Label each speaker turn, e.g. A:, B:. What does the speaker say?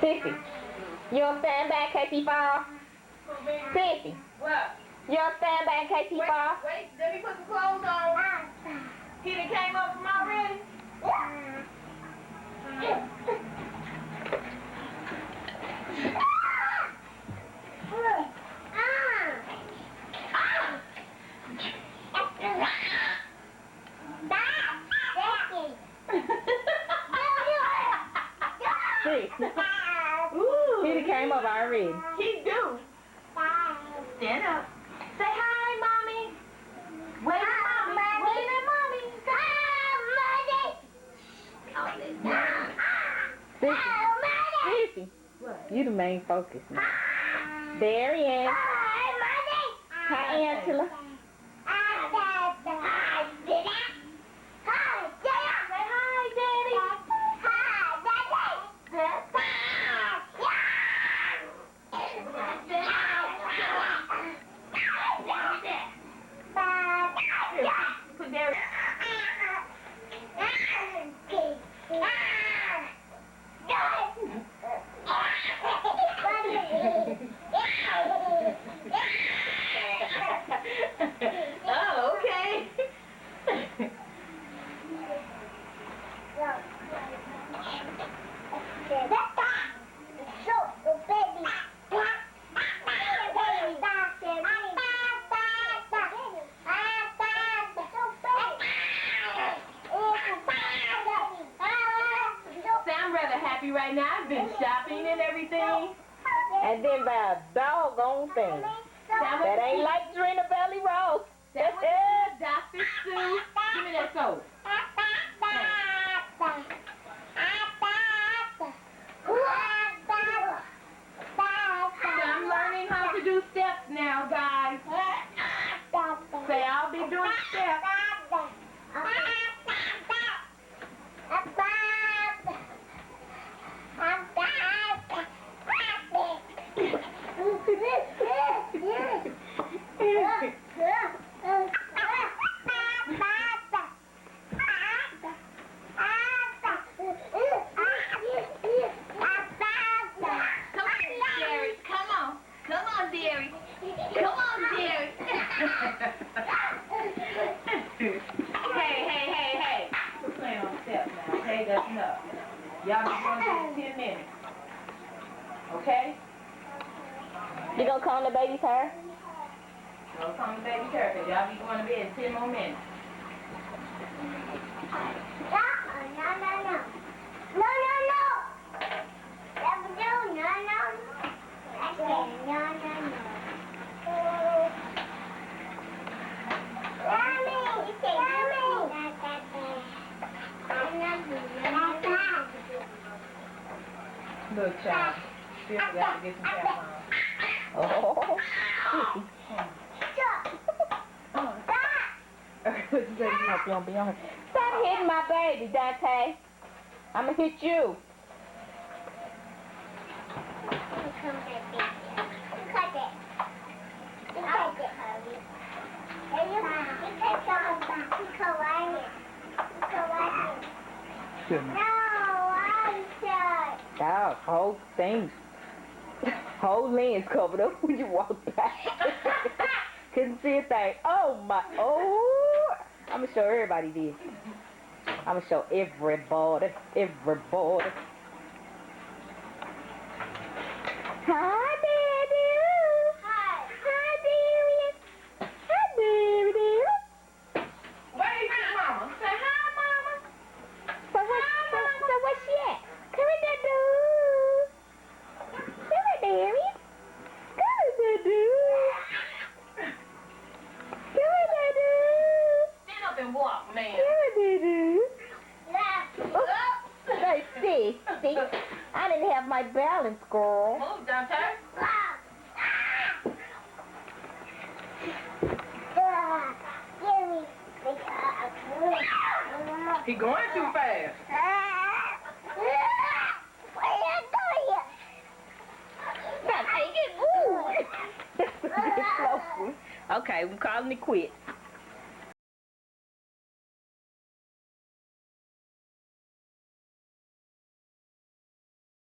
A: Sissy, you don't stand back in case he fall? Sissy,
B: What?
A: you don't stand back in case he fall?
B: Wait, let me put some clothes on. He done came up from already?
A: He done came up already.
B: He do. Stand up. Say hi, Mommy. Wave at Mommy. Wave at Mommy.
A: Sissy, you the main focus now. Darryl. Hi, Angela.
B: Put Darryl. Oh, okay. I'm rather happy right now. I've been shopping and everything.
A: And then by a doggone thing. That ain't like Trina Belly Rose.
B: That was Dr. Sue. Give me that soap. So I'm learning how to do steps now, guys. Say I'll be doing steps. Hey. We're playing on steps now, okay? That's enough. Y'all be going to 10 minutes. Okay?
A: You gonna comb the baby's hair?
B: Go comb the baby's hair, because y'all be going to bed in 10 more minutes. Look, child. Still got to get some cap on.
A: Oh, stop hitting my baby, Dante. I'ma hit you. God, whole thing, whole lens covered up when you walk by. Couldn't see a thing. Oh my, oh! I'm gonna show everybody this. I'm gonna show everybody. Hi, baby. Hi, Darryl. Hi, Darryl.
B: Wait a Mama. Say hi, Mama.
A: So what's she at? Come here, dude. Come here, Darryl. Come here, dude. Come here, dude.
B: Stand up and walk, man.
A: Come here, dude. Hey, see, I didn't have my balance, girl.
B: Move, Dante. He going too fast.
A: Okay, we're calling it quits.